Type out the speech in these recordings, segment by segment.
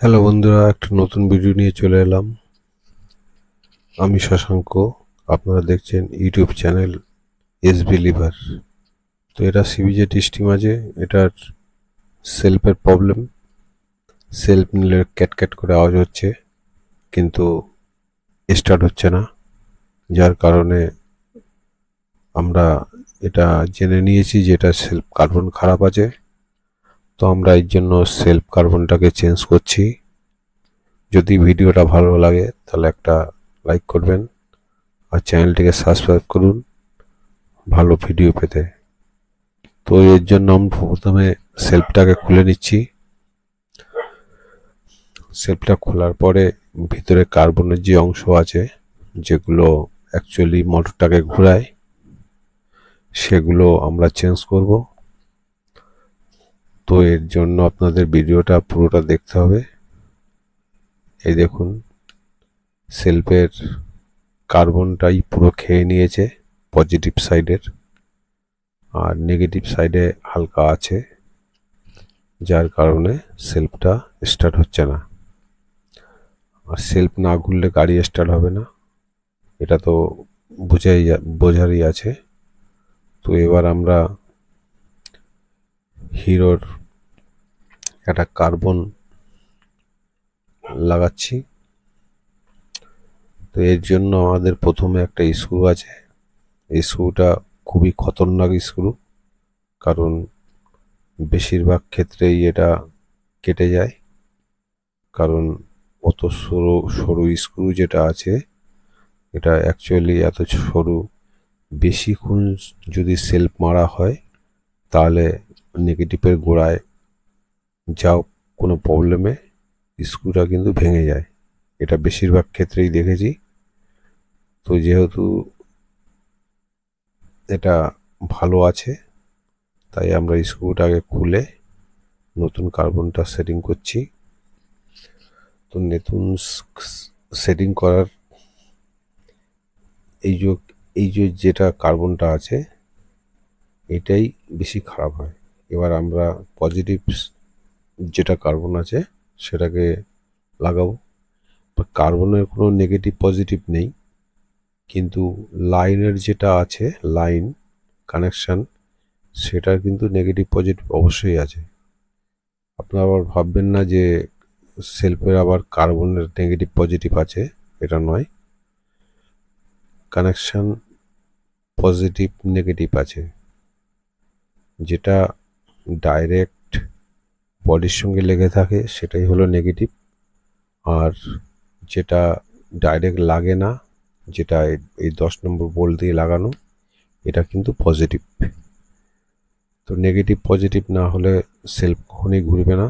Hello বন্ধুরা, একটা নতুন ভিডিও নিয়ে চলে এলাম। আমি শশাঙ্ক, আপনারা দেখছেন ইউটিউব চ্যানেল এসবি লিভার। তো এটা সিবিজেড স্টিম আছে, এটার সেলফের প্রবলেম। সেলফ নিলে ক্যাট করে আওয়াজ হচ্ছে, কিন্তু স্টার্ট হচ্ছে না, যার কারণে আমরা এটা জেনে নিয়েছি যে এটা সেলফ কার্বন খারাপ আছে। তো আমরা এর জন্য সেলফ কার্বনটাকে চেঞ্জ করছি। যদি ভিডিওটা ভালো লাগে তাহলে একটা লাইক করবেন আর চ্যানেলটিকে সাবস্ক্রাইব করুন ভালো ভিডিও পেতে। তো এর জন্য আমি প্রথমে সেলফটাকে খুলে নিচ্ছি। সেলফটা খোলার পরে ভিতরে কার্বনের যে অংশ আছে, যেগুলো অ্যাকচুয়ালি মোটরটাকে ঘোরায়, সেগুলো আমরা চেঞ্জ করব। তো এর জন্য আপনাদের ভিডিওটা পুরোটা দেখতে হবে। এই দেখুন, সেলফের কার্বনটাই পুরো খেয়ে নিয়েছে পজিটিভ সাইডের, আর নেগেটিভ সাইডে হালকা আছে, যার কারণে সেলফটা স্টার্ট হচ্ছে না। আর সেলফ না ঘুরলে গাড়ি স্টার্ট হবে না, এটা তো বোঝারই আছে। তো এবার আমরা হিরোর একটা কার্বন লাগাচ্ছি। তো এর জন্য আমাদের প্রথমে একটা স্ক্রু আছে। এই স্ক্রুটা খুবই খতরনাক স্ক্রু, কারণ বেশিরভাগ ক্ষেত্রেই এটা কেটে যায়। কারণ অত সরু স্ক্রু যেটা আছে, এটা অ্যাকচুয়ালি এত সরু, বেশিক্ষণ যদি সেলফ মারা হয় তাহলে নেগেটিভের গোড়ায় যাও কোনো প্রবলেমে স্ক্রুটা কিন্তু ভেঙে যায়। এটা বেশিরভাগ ক্ষেত্রেই দেখেছি। তো যেহেতু এটা ভালো আছে, তাই আমরা স্ক্রুটাকে খুলে নতুন কার্বনটা সেটিং করছি। তো নতুন সেটিং করার এই যে যেটা কার্বনটা আছে, এটাই বেশি খারাপ হয়। এবার আমরা পজিটিভ যেটা কার্বন আছে সেটাকে লাগাবো। কার্বনের কোনো নেগেটিভ পজিটিভ নেই, কিন্তু লাইনের যেটা আছে, লাইন কানেকশান, সেটার কিন্তু নেগেটিভ পজিটিভ অবশ্যই আছে। আপনারা আবার ভাববেন না যে সেলফের আবার কার্বনের নেগেটিভ পজিটিভ আছে, এটা নয়। কানেকশান পজিটিভ নেগেটিভ আছে। যেটা ডাইরেক্ট বডির সঙ্গে লেগে থাকে সেটাই হলো নেগেটিভ, আর যেটা ডাইরেক্ট লাগে না, যেটা এই 10 নম্বর বোল্ট দিয়ে লাগানো, এটা কিন্তু পজিটিভ। তো নেগেটিভ পজিটিভ না হলে সেলফ কখনই ঘুরবে না।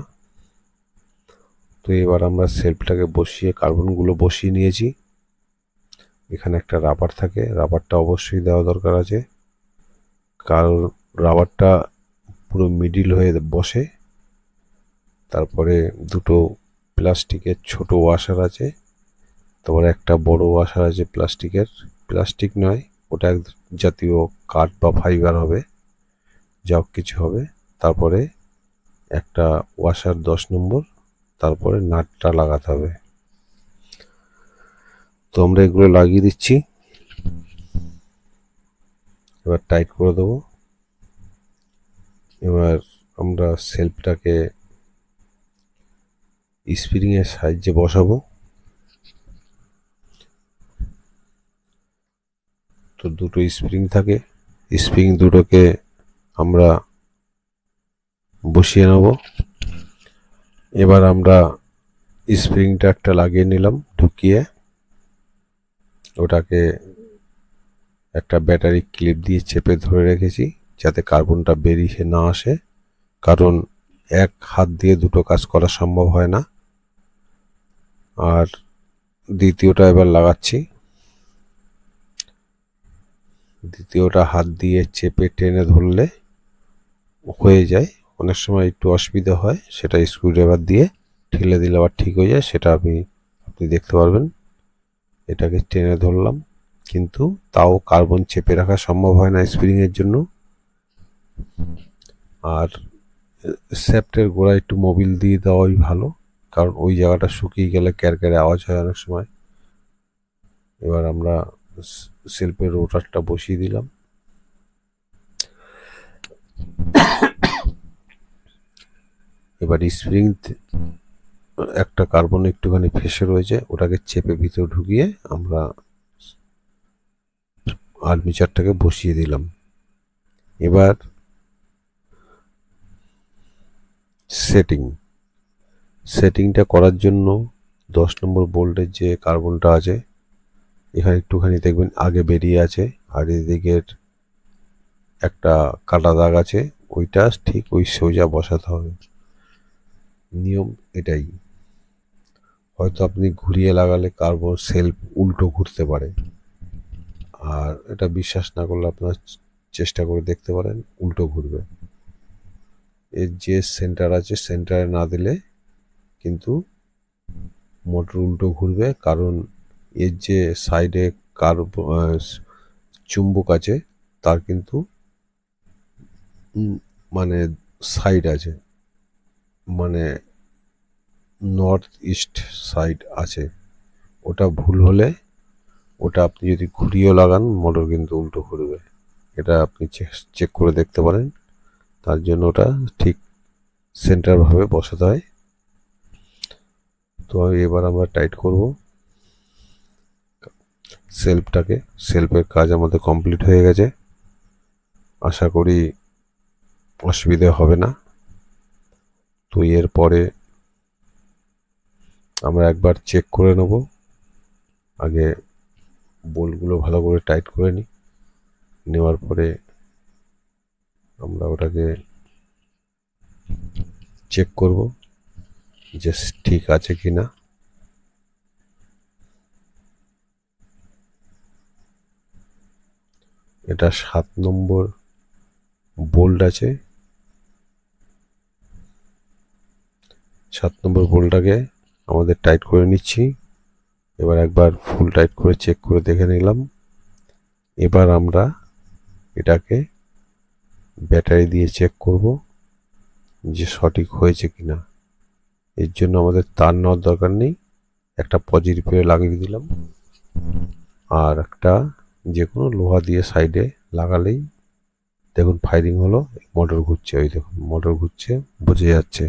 তো এবার আমরা সেলফটাকে বসিয়ে কার্বনগুলো বসিয়ে নিয়েছি। এখানে একটা রাবার থাকে, রাবারটা অবশ্যই দেওয়া দরকার আছে, কারণ রাবারটা পুরো মিডিল হয়ে বসে। তারপরে দুটো প্লাস্টিকের ছোট ওয়াশার আছে, তারপরে একটা বড় ওয়াশার আছে প্লাস্টিকের। প্লাস্টিক নয়, ওটা এক জাতীয় কাঠ বা ফাইবার হবে, যা কিছু হবে। তারপরে একটা ওয়াশার 10 নম্বর, তারপরে নাটটা লাগাতে হবে। তো আমরা এগুলো লাগিয়ে দিচ্ছি। এবার টাইট করে দেবো। এবার আমরা সেলফটাকে স্প্রিংয়ের সাহায্যে বসাবো। তো দুটো স্প্রিং থাকে, স্প্রিং দুটোকে আমরা বসিয়ে নেব। এবার আমরা স্প্রিংটা একটা লাগিয়ে নিলাম ঢুকিয়ে, ওটাকে একটা ব্যাটারি ক্লিপ দিয়ে চেপে ধরে রেখেছি যাতে কার্বনটা বেরিয়ে না আসে, কারণ এক হাত দিয়ে দুটো কাজ করা সম্ভব হয় না। আর দ্বিতীয়টা এবার লাগাচ্ছি। দ্বিতীয়টা হাত দিয়ে চেপে টেনে ধরলে হয়ে যায়। অনেক সময় একটু অসুবিধা হয়, সেটা স্ক্রুড্রাইভার দিয়ে ঠেলে দিলে আবার ঠিক হয়ে যায়, সেটা আপনি দেখতে পারবেন। এটাকে টেনে ধরলাম, কিন্তু তাও কার্বন চেপে রাখা সম্ভব হয় না স্প্রিংয়ের জন্য। আর শ্যাফটের গোড়ায় একটু মোবিল দিয়ে দেওয়াই ভালো, কারণ ওই জায়গাটা শুকিয়ে গেলে ক্যারক্যারে আওয়াজ হয় অনেক সময়। এবার আমরা সেলফের রোটারটা বসিয়ে দিলাম। এবার স্প্রিং একটা কার্বন একটুখানি ফেসে রয়েছে, ওটাকে চেপে ভিতরে ঢুকিয়ে আমরা আর্মিচারটাকে বসিয়ে দিলাম। এবার সেটিংটা করার জন্য 10 নম্বর বোল্টের যে কার্বনটা আছে, এখানে একটুখানি দেখবেন আগে বেরিয়ে আছে, আর এদিকের একটা কাটা দাগ আছে, ওইটা ঠিক ওই সোজা বসাতে হবে। নিয়ম এটাই। হয়তো আপনি ঘুরিয়ে লাগালে কার্বন সেলফ উল্টো ঘুরতে পারে, আর এটা বিশ্বাস না করলে আপনার চেষ্টা করে দেখতে পারেন, উল্টো ঘুরবে। এর যে সেন্টার আছে, সেন্টারে না দিলে কিন্তু মোটর উল্টো ঘুরবে, কারণ এর যে সাইডে চুম্বক আছে তার কিন্তু মানে সাইড আছে, মানে নর্থ ইস্ট সাইড আছে। ওটা ভুল হলে, ওটা আপনি যদি ঘুরিয়েও লাগান, মোটর কিন্তু উল্টো ঘুরবে। এটা আপনি চেক করে দেখতে পারেন। তার জন্য ওটা ঠিক সেন্টারভাবে বসাতে হয়। তো এবার আমরা টাইট করব সেলফটাকে। সেলফের কাজ আমাদের কমপ্লিট হয়ে গেছে, আশা করি অসুবিধা হবে না। তো এরপরে আমরা একবার চেক করে নেব, আগে বোল্টগুলো ভালো করে টাইট করে নিই। নেওয়ার পরে আমরা ওটাকে চেক করব যে ঠিক আছে কি না। এটা 7 নম্বর বোল্ট আছে। 7 নম্বর বোল্টটাকে আমাদের টাইট করে নিচ্ছি। এবার একবার ফুল টাইট করে চেক করে দেখে নিলাম। এবার আমরা এটাকে ব্যাটারি দিয়ে চেক করব যে সঠিক হয়েছে কিনা। এর জন্য আমাদের তার নেওয়ার দরকার নেই, একটা পজিটিভে লাগিয়ে দিলাম, আর একটা যে কোনো লোহা দিয়ে সাইডে লাগালেই দেখুন ফায়ারিং হলো, মোটর ঘুরছে, ওই দেখুন মোটর ঘুরছে, বোঝা যাচ্ছে।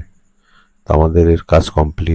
তো আমাদের এর কাজ কমপ্লিট।